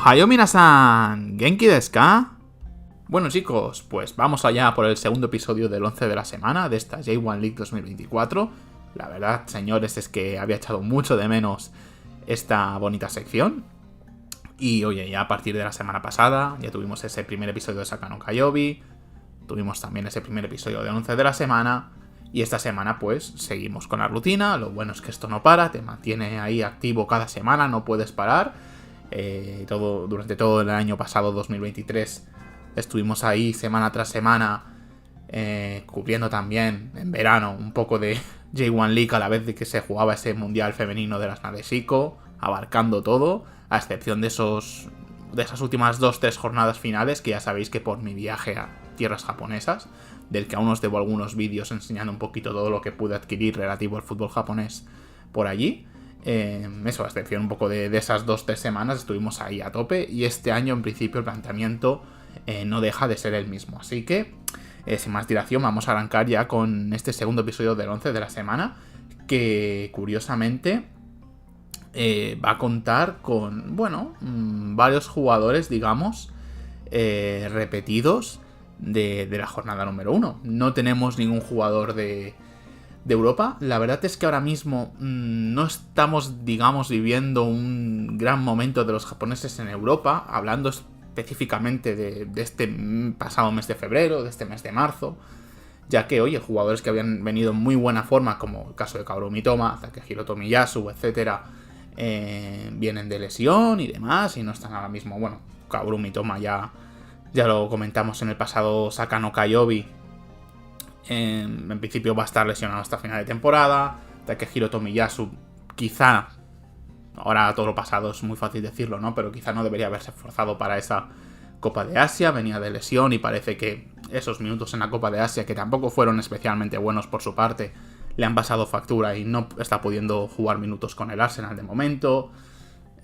Hayo minasan, ¿genki desu ka? Bueno chicos, pues vamos allá por el segundo episodio del 11 de la semana de esta J1 League 2024. La verdad, señores, es que había echado mucho de menos esta bonita sección. Y oye, ya a partir de la semana pasada ya tuvimos ese primer episodio de Saka no Kayobi, tuvimos también ese primer episodio del 11 de la semana. Y esta semana pues seguimos con la rutina. Lo bueno es que esto no para, te mantiene ahí activo cada semana, no puedes parar. Durante todo el año pasado, 2023, estuvimos ahí semana tras semana cubriendo también en verano un poco de J1 League a la vez de que se jugaba ese mundial femenino de las Nadeshiko, abarcando todo, a excepción de esas últimas 2-3 jornadas finales, que ya sabéis que por mi viaje a tierras japonesas, del que aún os debo algunos vídeos enseñando un poquito todo lo que pude adquirir relativo al fútbol japonés por allí. Eso, a excepción un poco de esas 2-3 semanas, estuvimos ahí a tope. Y este año, en principio, el planteamiento no deja de ser el mismo. Así que, sin más dilación, vamos a arrancar ya con este segundo episodio del 11 de la semana, que curiosamente va a contar con, varios jugadores, digamos, repetidos de la jornada número 1. No tenemos ningún jugador de Europa. La verdad es que ahora mismo no estamos, digamos, viviendo un gran momento de los japoneses en Europa, hablando específicamente de este pasado mes de febrero, de este mes de marzo, ya que, oye, jugadores que habían venido en muy buena forma, como el caso de Kaoru Mitoma, Takehiro Tomiyasu, etcétera, vienen de lesión y demás, y no están ahora mismo. Bueno, Kaoru Mitoma ya lo comentamos en el pasado Saka no Kayobi. En principio va a estar lesionado hasta final de temporada. Takehiro Tomiyasu, quizá, ahora todo lo pasado es muy fácil decirlo, ¿no? Pero quizá no debería haberse esforzado para esa Copa de Asia. Venía de lesión y parece que esos minutos en la Copa de Asia, que tampoco fueron especialmente buenos por su parte, le han pasado factura y no está pudiendo jugar minutos con el Arsenal de momento.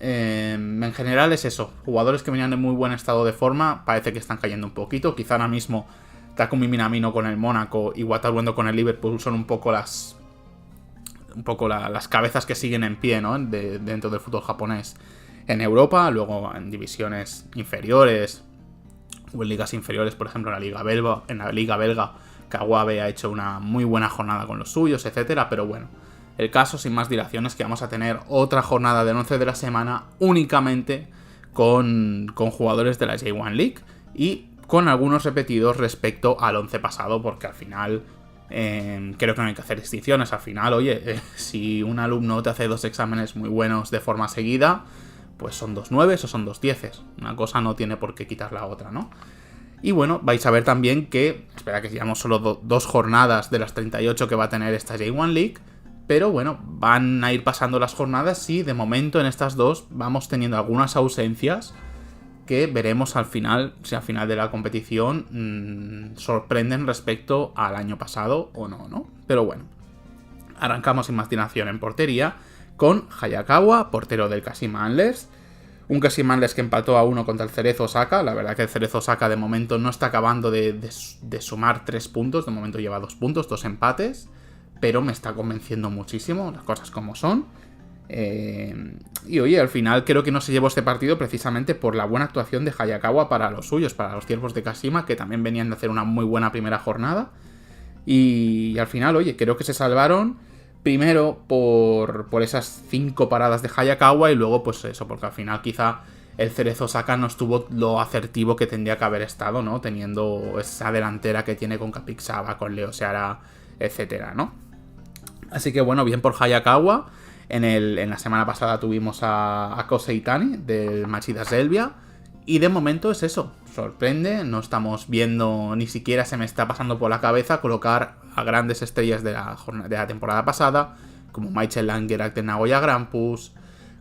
En general es eso, jugadores que venían en muy buen estado de forma parece que están cayendo un poquito. Quizá ahora mismo Takumi Minamino con el Mónaco y Wataru Endo con el Liverpool son un poco las cabezas que siguen en pie, ¿no? Dentro del fútbol japonés en Europa. Luego en divisiones inferiores o en ligas inferiores, por ejemplo en la Liga Belga, Kawabe ha hecho una muy buena jornada con los suyos, etcétera. Pero bueno, el caso, sin más dilación, es que vamos a tener otra jornada del 11 de la semana únicamente con jugadores de la J1 League y con algunos repetidos respecto al 11 pasado, porque al final creo que no hay que hacer distinciones. Al final, oye, si un alumno te hace 2 exámenes muy buenos de forma seguida, pues son 2 9 o son 2 10. Una cosa no tiene por qué quitar la otra, ¿no? Y bueno, vais a ver también que, espera que llevamos solo 2 jornadas de las 38 que va a tener esta J1 League, pero bueno, van a ir pasando las jornadas y de momento en estas 2 vamos teniendo algunas ausencias que veremos al final, si al final de la competición sorprenden respecto al año pasado o no, ¿no? Pero bueno, arrancamos sin más dilación en portería con Hayakawa, portero del Kashima Antlers. Un Kashima Antlers que empató a 1 contra el Cerezo Osaka. La verdad que el Cerezo Osaka de momento no está acabando de sumar 3 puntos. De momento lleva 2 puntos, 2 empates, pero me está convenciendo muchísimo, las cosas como son. Y oye, al final creo que no se llevó este partido precisamente por la buena actuación de Hayakawa para los suyos, para los ciervos de Kashima, que también venían de hacer una muy buena primera jornada. Y al final, oye, creo que se salvaron primero por esas 5 paradas de Hayakawa y luego pues eso, porque al final quizá el Cerezo Osaka no estuvo lo asertivo que tendría que haber estado, ¿no? Teniendo esa delantera que tiene con Kapixaba, con Leo Seara, etcétera, ¿no? Así que bueno, bien por Hayakawa. En la semana pasada tuvimos a Kosei Itani del Machida Selbia. Y de momento es eso, sorprende. No estamos viendo, ni siquiera se me está pasando por la cabeza colocar a grandes estrellas de la temporada pasada, como Michael Langerak del Nagoya Grampus,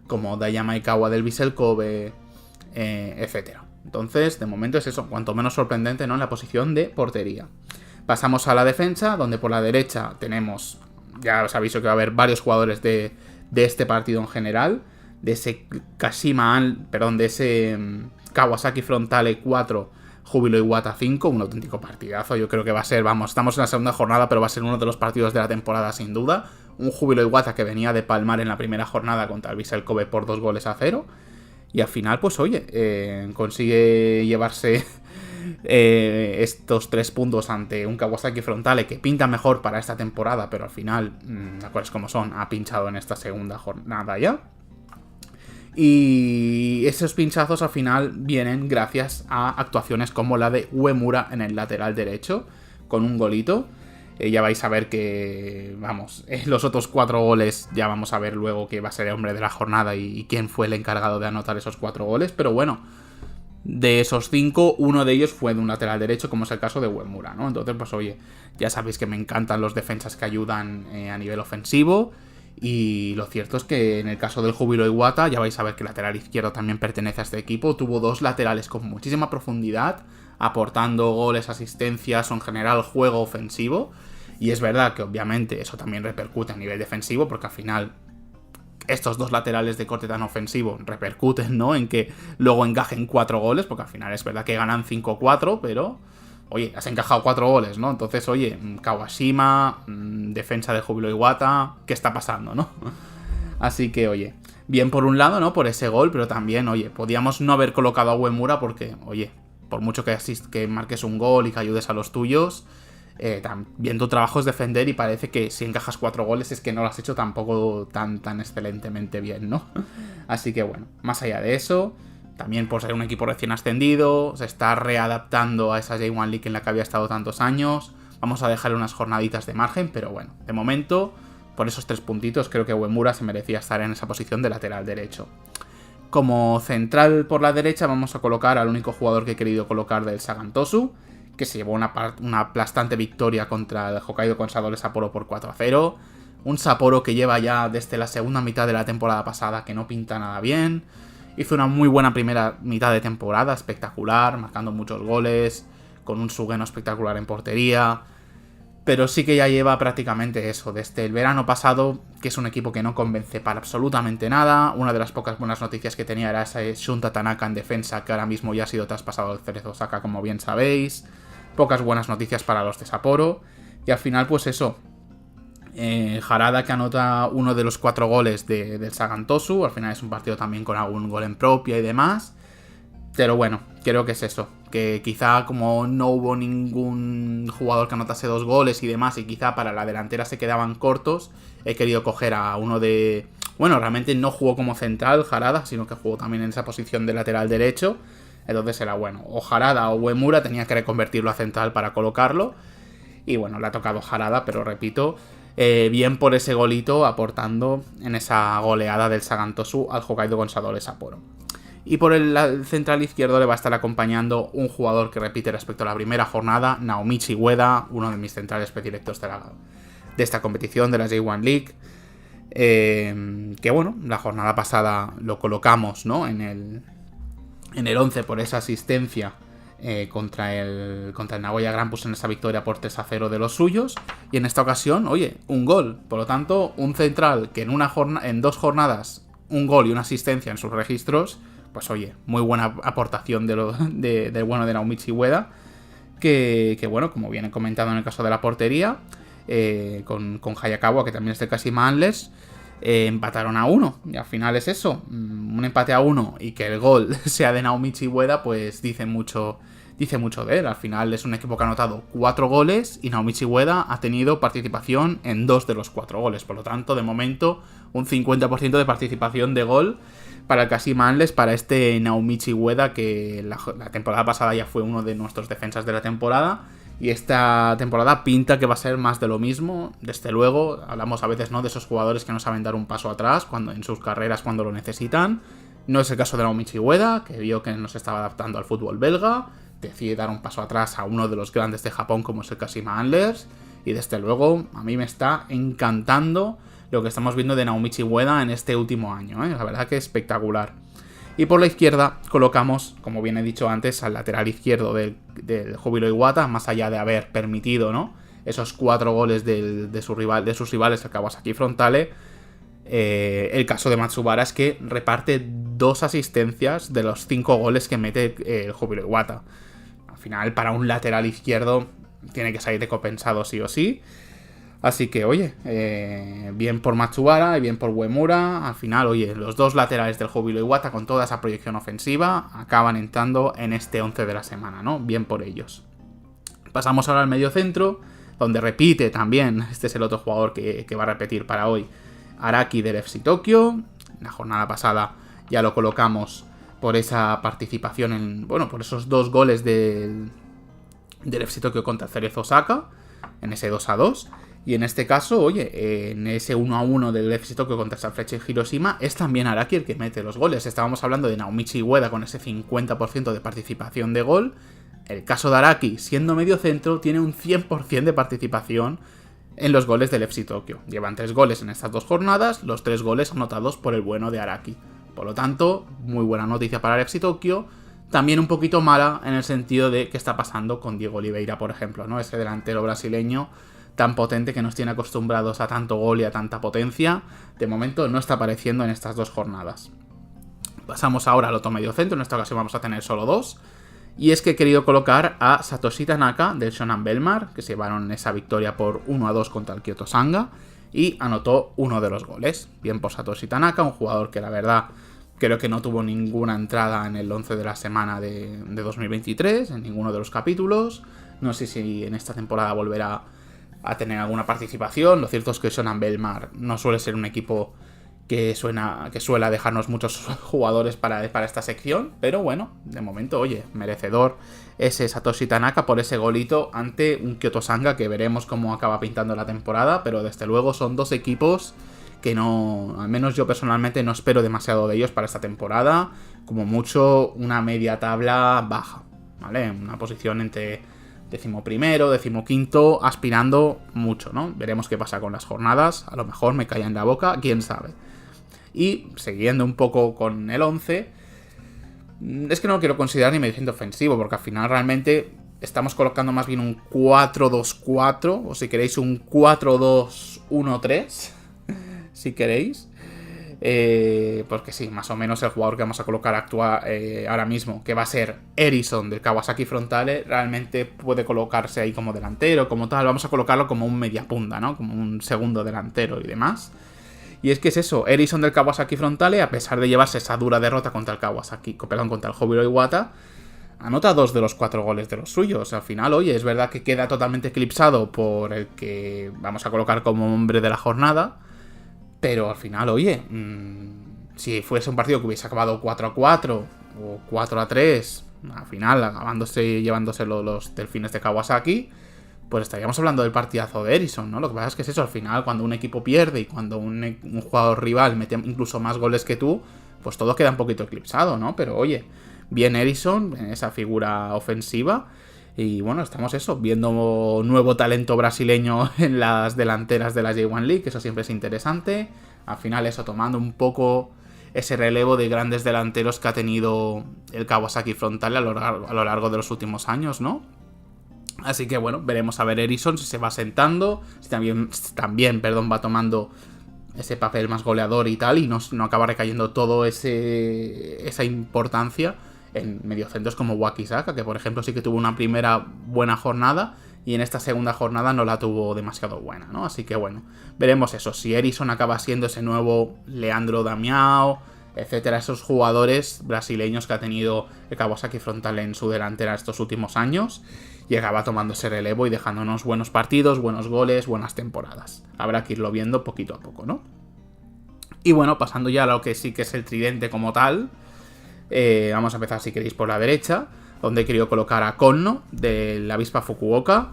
como Dayama Ikawa del Vissel Kobe, etcétera. Entonces, de momento es eso, cuanto menos sorprendente, ¿no?, en la posición de portería. Pasamos a la defensa, donde por la derecha tenemos, ya os aviso que va a haber varios jugadores de este partido en general, de ese Kawasaki Frontale 4, Júbilo Iwata 5, un auténtico partidazo. Yo creo que va a ser, estamos en la segunda jornada, pero va a ser uno de los partidos de la temporada sin duda. Un Júbilo Iwata que venía de palmar en la primera jornada contra el Vissel Kobe por 2-0. Y al final, pues oye, consigue llevarse estos 3 puntos ante un Kawasaki Frontale que pinta mejor para esta temporada, pero al final, las cosas como son, ha pinchado en esta segunda jornada ya. Y esos pinchazos al final vienen gracias a actuaciones como la de Uemura en el lateral derecho, con un golito. Ya vais a ver que, vamos, los otros 4 goles ya vamos a ver luego que va a ser el hombre de la jornada y quién fue el encargado de anotar esos 4 goles. Pero bueno, de esos 5, uno de ellos fue de un lateral derecho, como es el caso de Uemura, ¿no? Entonces, pues oye, ya sabéis que me encantan los defensas que ayudan a nivel ofensivo. Y lo cierto es que en el caso del Júbilo Iwata, ya vais a ver que el lateral izquierdo también pertenece a este equipo. Tuvo 2 laterales con muchísima profundidad, aportando goles, asistencias o en general juego ofensivo. Y es verdad que obviamente eso también repercute a nivel defensivo, porque al final estos 2 laterales de corte tan ofensivo repercuten, ¿no?, en que luego encajen 4 goles, porque al final es verdad que ganan 5-4, pero oye, has encajado 4 goles, ¿no? Entonces, oye, Kawashima, defensa de Júbilo Iwata, ¿qué está pasando, no? Así que, oye, bien por un lado, ¿no?, por ese gol, pero también, oye, podíamos no haber colocado a Uemura porque, oye, por mucho que marques un gol y que ayudes a los tuyos, también tu trabajo es defender y parece que si encajas 4 goles es que no lo has hecho tampoco tan excelentemente bien, ¿no? Así que, bueno, más allá de eso, también por ser un equipo recién ascendido, se está readaptando a esa J1 League en la que había estado tantos años. Vamos a dejarle unas jornaditas de margen, pero bueno, de momento, por esos 3 puntitos, creo que Uemura se merecía estar en esa posición de lateral derecho. Como central por la derecha vamos a colocar al único jugador que he querido colocar del Sagan Tosu, que se llevó una aplastante victoria contra el Hokkaido Consadole Sapporo por 4-0. Un Sapporo que lleva ya desde la segunda mitad de la temporada pasada que no pinta nada bien. Hizo una muy buena primera mitad de temporada, espectacular, marcando muchos goles, con un Sugeno espectacular en portería. Pero sí que ya lleva prácticamente eso, desde el verano pasado, que es un equipo que no convence para absolutamente nada. Una de las pocas buenas noticias que tenía era ese Shunta Tanaka en defensa, que ahora mismo ya ha sido traspasado al Cerezo Osaka, como bien sabéis. Pocas buenas noticias para los de Sapporo. Y al final, pues eso, Harada, que anota uno de los 4 goles del Sagan Tosu. Al final es un partido también con algún gol en propia y demás. Pero bueno, creo que es eso, que quizá como no hubo ningún jugador que anotase 2 goles y demás, y quizá para la delantera se quedaban cortos, he querido coger a uno de... Bueno, realmente no jugó como central Harada, sino que jugó también en esa posición de lateral derecho. Entonces era bueno, o Harada o Uemura, tenía que reconvertirlo a central para colocarlo. Y bueno, le ha tocado Harada, pero repito, bien por ese golito aportando en esa goleada del Sagan Tosu al Hokkaido Consadole Sapporo. Y por el central izquierdo le va a estar acompañando un jugador que repite respecto a la primera jornada, Naomichi Ueda, uno de mis centrales predilectos de esta competición, de la J1 League. Que bueno, la jornada pasada lo colocamos, ¿no?, en el 11 por esa asistencia contra el Nagoya Grampus en esa victoria por 3-0 de los suyos. Y en esta ocasión, oye, un gol. Por lo tanto, un central que en 2 jornadas, un gol y una asistencia en sus registros, pues oye, muy buena aportación del bueno de Naomichi Ueda, que bueno, como bien he comentado en el caso de la portería, con Hayakawa, que también es de Kashima Antlers, empataron a 1, y al final es eso, un empate a 1 y que el gol sea de Naomichi Ueda, pues dice mucho de él. Al final es un equipo que ha anotado 4 goles y Naomichi Ueda ha tenido participación en 2 de los 4 goles, por lo tanto, de momento, un 50% de participación de gol para el Kashima Antlers, para este Naomichi Ueda, que la temporada pasada ya fue uno de nuestros defensas de la temporada. Y esta temporada pinta que va a ser más de lo mismo. Desde luego, hablamos a veces, ¿no?, de esos jugadores que no saben dar un paso atrás en sus carreras cuando lo necesitan. No es el caso de Naomichi Ueda, que vio que no se estaba adaptando al fútbol belga, decide dar un paso atrás a uno de los grandes de Japón como es el Kashima Antlers. Y desde luego, a mí me está encantando lo que estamos viendo de Naomichi Ueda en este último año, ¿eh? La verdad que es espectacular. Y por la izquierda colocamos, como bien he dicho antes, al lateral izquierdo del Júbilo Iwata, más allá de haber permitido, ¿no?, esos 4 goles de sus rivales, el Kawasaki Frontale. El caso de Matsubara es que reparte 2 asistencias de los 5 goles que mete el Júbilo Iwata. Al final, para un lateral izquierdo, tiene que salir recompensado sí o sí. Así que, oye, bien por Matsubara y bien por Uemura. Al final, oye, los dos laterales del Júbilo Iwata con toda esa proyección ofensiva acaban entrando en este 11 de la semana, ¿no? Bien por ellos. Pasamos ahora al medio centro, donde repite también, este es el otro jugador que va a repetir para hoy, Araki del FC Tokio. La jornada pasada ya lo colocamos por esa participación por esos 2 goles del FC Tokio contra el Cerezo Osaka, en ese 2-2. Y en este caso, oye, en ese 1-1 del FC Tokio contra Sanfrecce Hiroshima, es también Araki el que mete los goles. Estábamos hablando de Naomichi Ueda con ese 50% de participación de gol. El caso de Araki, siendo medio centro, tiene un 100% de participación en los goles del FC Tokio. Llevan 3 goles en estas 2 jornadas, los 3 goles anotados por el bueno de Araki. Por lo tanto, muy buena noticia para el FC Tokio. También un poquito mala en el sentido de qué está pasando con Diego Oliveira, por ejemplo, ¿no? Ese delantero brasileño tan potente que nos tiene acostumbrados a tanto gol y a tanta potencia. De momento no está apareciendo en estas 2 jornadas. Pasamos ahora al otro medio centro, en esta ocasión vamos a tener solo 2. Y es que he querido colocar a Satoshi Tanaka del Shonan Bellmare, que se llevaron esa victoria por 1-2 contra el Kyoto Sanga, y anotó uno de los goles. Bien por Satoshi Tanaka, un jugador que la verdad creo que no tuvo ninguna entrada en el 11 de la semana de 2023, en ninguno de los capítulos. No sé si en esta temporada volverá a tener alguna participación. Lo cierto es que Shonan Bellmare no suele ser un equipo que suele dejarnos muchos jugadores para esta sección, pero bueno, de momento, oye, merecedor ese Satoshi Tanaka por ese golito ante un Kyoto Sanga que veremos cómo acaba pintando la temporada, pero desde luego son 2 equipos que no, al menos yo personalmente no espero demasiado de ellos para esta temporada, como mucho una media tabla baja, ¿vale? Una posición entre 11º, 15º, aspirando mucho, ¿no? Veremos qué pasa con las jornadas, a lo mejor me cae en la boca, quién sabe. Y siguiendo un poco con el 11, es que no lo quiero considerar ni medio centro ofensivo, porque al final realmente estamos colocando más bien un 4-2-4, o si queréis un 4-2-1-3, si queréis. Porque sí, más o menos el jugador que vamos a colocar ahora mismo, que va a ser Erison del Kawasaki Frontale, realmente puede colocarse ahí como delantero, como tal. Vamos a colocarlo como un mediapunta, ¿no? Como un segundo delantero y demás. Y es que es eso, Erison del Kawasaki Frontale, a pesar de llevarse esa dura derrota contra el Júbilo Iwata, anota 2 de los 4 goles de los suyos. Al final, oye, es verdad que queda totalmente eclipsado por el que vamos a colocar como hombre de la jornada, pero al final, oye, si fuese un partido que hubiese acabado 4-4 o 4-3, al final llevándose los Delfines de Kawasaki, pues estaríamos hablando del partidazo de Erison, ¿no? Lo que pasa es que es eso, al final, cuando un equipo pierde y cuando un jugador rival mete incluso más goles que tú, pues todo queda un poquito eclipsado, ¿no? Pero oye, bien Erison, en esa figura ofensiva, y bueno, estamos viendo nuevo talento brasileño en las delanteras de la J1 League, que eso siempre es interesante. Al final tomando un poco ese relevo de grandes delanteros que ha tenido el Kawasaki Frontale a lo largo de los últimos años, ¿no? Así que bueno, veremos a ver Erison si se va sentando, si también va tomando ese papel más goleador y tal, y no acaba recayendo todo esa importancia en mediocentros como Wakizaka, que por ejemplo sí que tuvo una primera buena jornada y en esta segunda jornada no la tuvo demasiado buena, ¿no? Así que bueno, veremos eso, si Erison acaba siendo ese nuevo Leandro Damião, etcétera, esos jugadores brasileños que ha tenido el Kawasaki Frontale en su delantera estos últimos años, y acaba tomando ese relevo y dejándonos buenos partidos, buenos goles, buenas temporadas. Habrá que irlo viendo poquito a poco, ¿no? Y bueno, pasando ya a lo que sí que es el tridente como tal, vamos a empezar, si queréis, por la derecha, donde he querido colocar a Konno, del Avispa Fukuoka.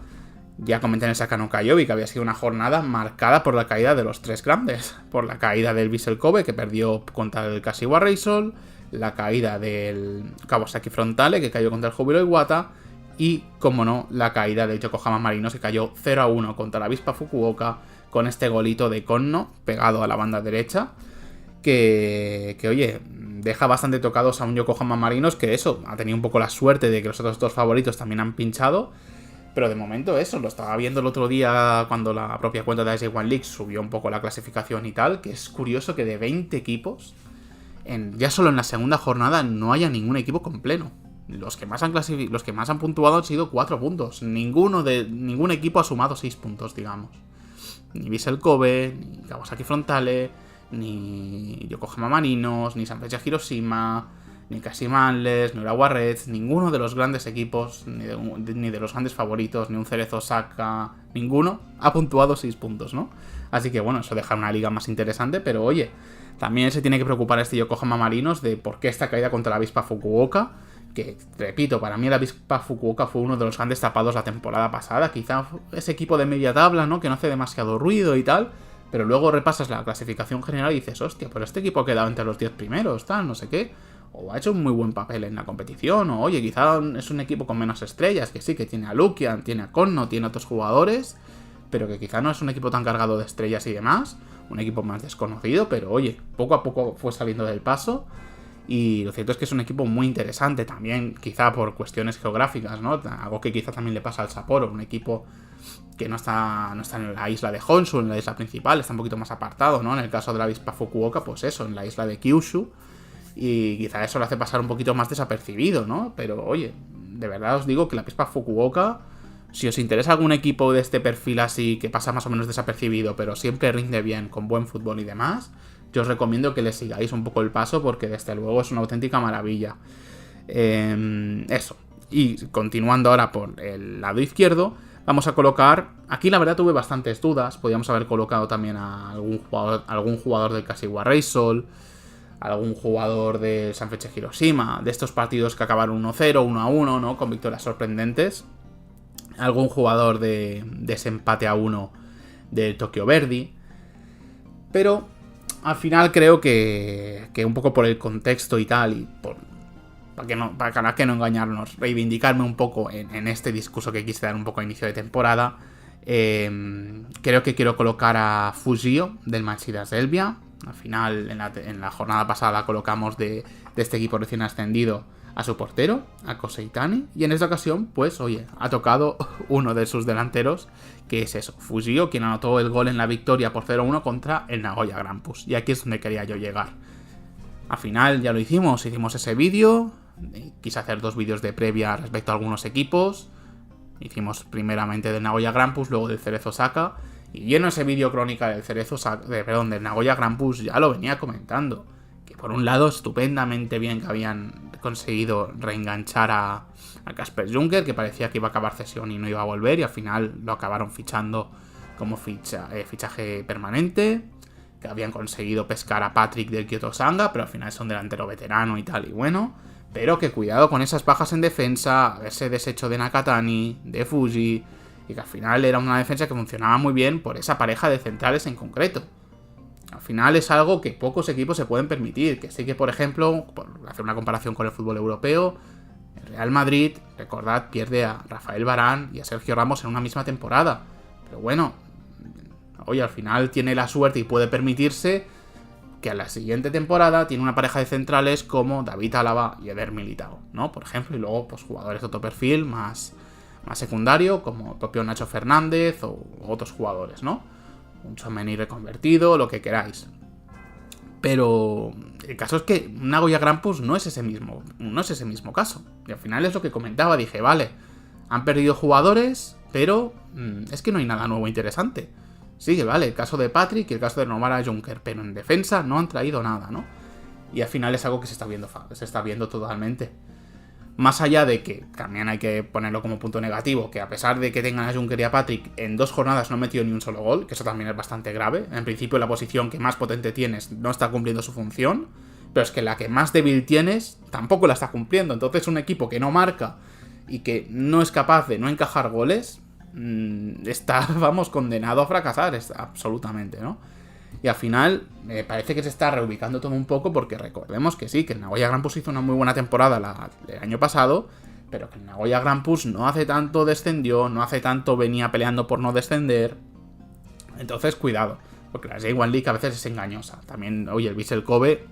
Ya comenté en el Sakano Kaiobi que había sido una jornada marcada por la caída de los 3 grandes. Por la caída del Vissel Kobe, que perdió contra el Kashiwa Reysol, la caída del Kawasaki Frontale, que cayó contra el Júbilo Iwata, y, como no, la caída del Yokohama Marinos, que cayó 0-1 contra la Avispa Fukuoka, con este golito de Konno pegado a la banda derecha, que oye, deja bastante tocados a un Yokohama Marinos que ha tenido un poco la suerte de que los otros 2 favoritos también han pinchado, pero de momento lo estaba viendo el otro día cuando la propia cuenta de J1 League subió un poco la clasificación y tal, que es curioso que de 20 equipos, ya solo en la segunda jornada no haya ningún equipo con pleno. Los que más han puntuado han sido 4 puntos. Ningún equipo ha sumado 6 puntos, digamos. ni Vissel Kobe, ni Kawasaki Frontale, ni Yokohama Marinos, ni Sanfrecce Hiroshima, ni Kashima Antlers, ni Urawa Reds, ninguno de los grandes equipos, ni de los grandes favoritos, ni un Cerezo Osaka, ninguno ha puntuado 6 puntos, ¿no? Así que bueno, eso deja una liga más interesante, pero oye, también se tiene que preocupar este Yokohama Marinos de por qué esta caída contra la avispa Fukuoka, que, repito, para mí la avispa Fukuoka fue uno de los grandes tapados la temporada pasada, quizá ese equipo de media tabla, ¿no? Que no hace demasiado ruido y tal, pero luego repasas la clasificación general y dices, hostia, pero este equipo ha quedado entre los 10 primeros, tal, no sé qué, o ha hecho un muy buen papel en la competición, o oye, quizá es un equipo con menos estrellas, que sí, que tiene a Lukian, tiene a Konno, tiene a otros jugadores, pero que quizá no es un equipo tan cargado de estrellas y demás, un equipo más desconocido, pero oye, poco a poco fue saliendo del paso, y lo cierto es que es un equipo muy interesante también, quizá por cuestiones geográficas, ¿no? Algo que quizá también le pasa al Sapporo, un equipo que no está en la isla de Honshu, en la isla principal, está un poquito más apartado, ¿no? En el caso de la avispa Fukuoka, pues eso, en la isla de Kyushu, y quizá eso lo hace pasar un poquito más desapercibido, ¿no? Pero oye, de verdad os digo que la avispa Fukuoka, si os interesa algún equipo de este perfil así, que pasa más o menos desapercibido, pero siempre rinde bien, con buen fútbol y demás, yo os recomiendo que le sigáis un poco el paso, porque desde luego es una auténtica maravilla. Eso. Y continuando ahora por el lado izquierdo, vamos a colocar... Aquí la verdad tuve bastantes dudas. Podríamos haber colocado también a algún jugador del Kashiwa Reysol, algún jugador del Sanfrecce Hiroshima, de estos partidos que acabaron 1-0, 1-1, ¿no? Con victorias sorprendentes. Algún jugador de ese empate a 1 del Tokyo Verdy. Pero al final creo que un poco por el contexto y tal, y para que no engañarnos, reivindicarme un poco en este discurso que quise dar un poco a inicio de temporada, creo que quiero colocar a Fujio del Machida Selvia. Al final, en la jornada pasada colocamos de este equipo recién ascendido a su portero, a Koseitani, y en esta ocasión, pues, oye, ha tocado uno de sus delanteros, que es eso, Fujio, quien anotó el gol en la victoria por 0-1 contra el Nagoya Grampus. Y aquí es donde quería yo llegar. Al final ya lo hicimos ese vídeo, quise hacer 2 vídeos de previa respecto a algunos equipos. Hicimos primeramente del Nagoya Grampus, luego del Cerezo Osaka, y yo en ese vídeo crónica del Nagoya Grampus ya lo venía comentando. Que por un lado, estupendamente bien que habían conseguido reenganchar a Kasper Junker, que parecía que iba a acabar cesión y no iba a volver, y al final lo acabaron fichando como fichaje permanente, que habían conseguido pescar a Patrick del Kyoto Sanga, pero al final es un delantero veterano y tal, y bueno, pero que cuidado con esas bajas en defensa, haberse deshecho de Nakatani, de Fuji, y que al final era una defensa que funcionaba muy bien por esa pareja de centrales en concreto. Al final es algo que pocos equipos se pueden permitir, que sí que, por ejemplo, por hacer una comparación con el fútbol europeo, el Real Madrid, recordad, pierde a Rafael Varane y a Sergio Ramos en una misma temporada. Pero bueno, oye, al final tiene la suerte y puede permitirse que a la siguiente temporada tiene una pareja de centrales como David Álava y Eder Militao, ¿no? Por ejemplo, y luego pues jugadores de otro perfil más secundario, como el propio Nacho Fernández o otros jugadores, ¿no? Un Tchouaméni reconvertido, lo que queráis. Pero el caso es que Nagoya Grampus no es ese mismo caso. Y al final es lo que comentaba, dije, vale, han perdido jugadores, pero es que no hay nada nuevo interesante. Sí, vale, el caso de Patrick y el caso de Nomara Junker, pero en defensa no han traído nada, ¿no? Y al final es algo que se está viendo totalmente. Más allá de que también hay que ponerlo como punto negativo, que a pesar de que tengan a Junker y a Patrick, en 2 jornadas no han metido ni un solo gol, que eso también es bastante grave. En principio la posición que más potente tienes no está cumpliendo su función, pero es que la que más débil tienes tampoco la está cumpliendo. Entonces un equipo que no marca y que no es capaz de no encajar goles, está, vamos, condenado a fracasar, absolutamente, ¿no? Y al final me parece que se está reubicando todo un poco, porque recordemos que sí, que el Nagoya Grampus hizo una muy buena temporada el año pasado, pero que el Nagoya Grampus no hace tanto descendió, no hace tanto venía peleando por no descender. Entonces cuidado, porque la J1 League a veces es engañosa. También, oye, el Vissel Kobe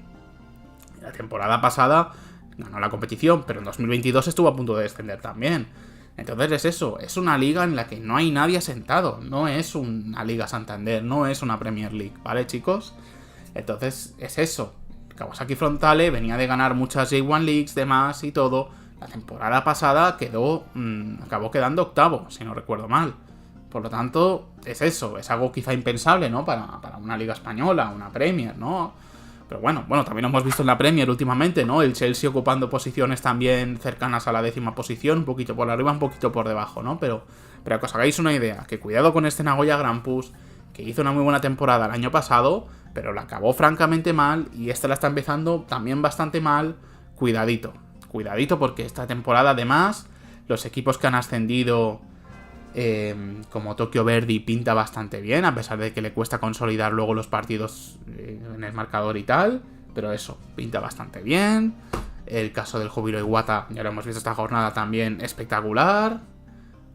la temporada pasada ganó la competición, pero en 2022 estuvo a punto de descender también. Entonces es eso, es una liga en la que no hay nadie asentado, no es una Liga Santander, no es una Premier League, ¿vale, chicos? Entonces es eso, Kawasaki Frontale venía de ganar muchas J1 Leagues, demás y todo. La temporada pasada acabó quedando octavo, si no recuerdo mal. Por lo tanto, es eso, es algo quizá impensable, ¿no? Para una liga española, una Premier, ¿no? Pero bueno, también hemos visto en la Premier últimamente, ¿no? El Chelsea ocupando posiciones también cercanas a la 10ª posición, un poquito por arriba, un poquito por debajo, ¿no? Pero que os hagáis una idea, que cuidado con este Nagoya Grampus, que hizo una muy buena temporada el año pasado, pero la acabó francamente mal, y esta la está empezando también bastante mal. Cuidadito porque esta temporada además, los equipos que han ascendido, como Tokyo Verdy, pinta bastante bien, a pesar de que le cuesta consolidar luego los partidos en el marcador y tal, pero eso, pinta bastante bien. El caso del Júbilo Iwata, ya lo hemos visto esta jornada también, espectacular.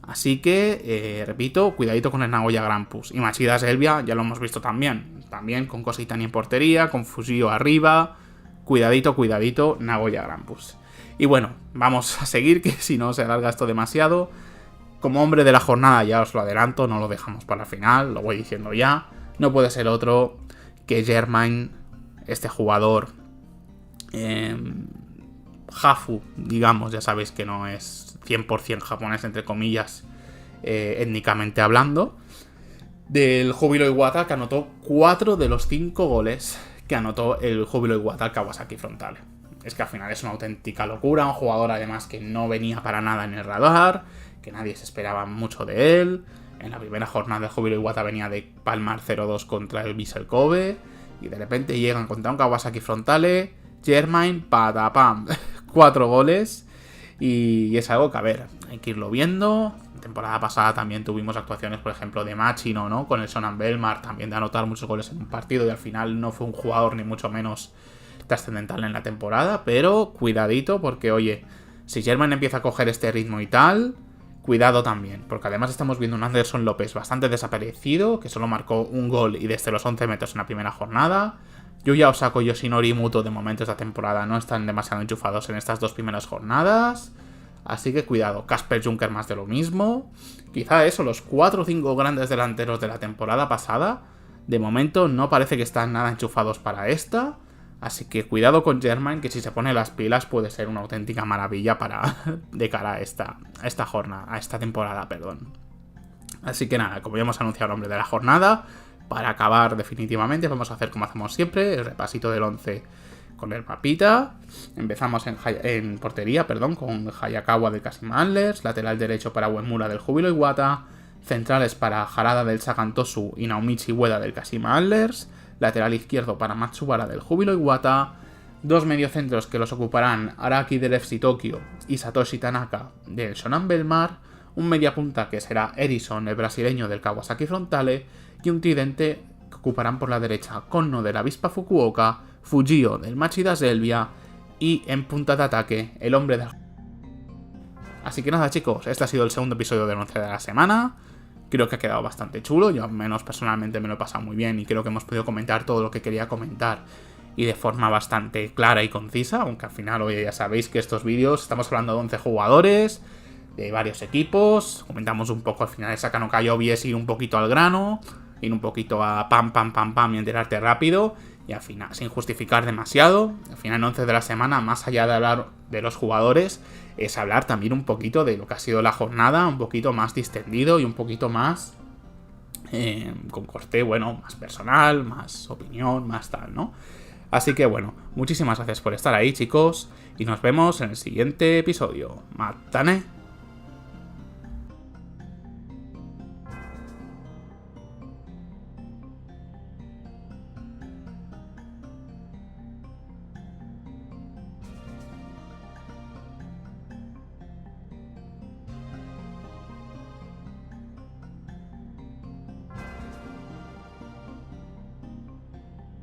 Así que, repito, cuidadito con el Nagoya Grampus. Y Machida Selvia, ya lo hemos visto también con Cositani en portería, con Fujio arriba. Cuidadito, Nagoya Grampus. Y bueno, vamos a seguir, que si no se alarga esto demasiado. Como hombre de la jornada, ya os lo adelanto, no lo dejamos para el final, lo voy diciendo ya. No puede ser otro que Germain, este jugador Hafu, digamos, ya sabéis que no es 100% japonés, entre comillas, étnicamente hablando, del Júbilo Iwata, que anotó 4 de los 5 goles que anotó el Júbilo Iwata al Kawasaki Frontale. Es que al final es una auténtica locura, un jugador además que no venía para nada en el radar, que nadie se esperaba mucho de él. En la primera jornada el Júbilo Iwata venía de palmar 0-2 contra el Vissel Kobe, y de repente llegan contra un Kawasaki Frontale, Germain, patapam, 4 goles, y es algo que, a ver, hay que irlo viendo. La temporada pasada también tuvimos actuaciones, por ejemplo, de Machino, ¿no? Con el Sonan Belmar, también de anotar muchos goles en un partido, y al final no fue un jugador ni mucho menos trascendental en la temporada, pero cuidadito porque, oye, si Germain empieza a coger este ritmo y tal, cuidado también, porque además estamos viendo un Anderson López bastante desaparecido, que solo marcó un gol y desde los 11 metros en la primera jornada. Yuya Osako y Yoshinori Muto de momento esta temporada no están demasiado enchufados en estas 2 primeras jornadas, así que cuidado. Kasper Junker más de lo mismo. Quizá eso, los 4 o 5 grandes delanteros de la temporada pasada, de momento no parece que están nada enchufados para esta. Así que cuidado con Germain, que si se pone las pilas puede ser una auténtica maravilla de cara a esta jornada, a esta temporada, perdón. Así que nada, como ya hemos anunciado el nombre de la jornada, para acabar definitivamente vamos a hacer como hacemos siempre, el repasito del 11 con el mapita. Empezamos en portería, con Hayakawa del Kashima Antlers, lateral derecho para Uemura del Júbilo Iwata, centrales para Harada del Sagan Tosu y Naomichi Ueda del Kashima Antlers, lateral izquierdo para Matsubara del Júbilo Iwata, 2 mediocentros que los ocuparán Araki del FC Tokyo y Satoshi Tanaka del Shonan Bellmare, un mediapunta que será Edison, el brasileño del Kawasaki Frontale, y un tridente que ocuparán por la derecha Konno del Avispa Fukuoka, Fujio del Machida Selvia y en punta de ataque el hombre del... Así que nada, chicos, este ha sido el segundo episodio del 11 de la semana. Creo que ha quedado bastante chulo, yo al menos personalmente me lo he pasado muy bien y creo que hemos podido comentar todo lo que quería comentar y de forma bastante clara y concisa, aunque al final, oye, ya sabéis que estos vídeos estamos hablando de 11 jugadores, de varios equipos, comentamos un poco al final de Saka no Kaiobi, es ir un poquito al grano, ir un poquito a pam y enterarte rápido, y al final, sin justificar demasiado, al final en 11 de la semana, más allá de hablar de los jugadores, es hablar también un poquito de lo que ha sido la jornada, un poquito más distendido y un poquito más con corte, bueno, más personal, más opinión, más tal, ¿no? Así que bueno, muchísimas gracias por estar ahí, chicos, y nos vemos en el siguiente episodio. ¡Matane!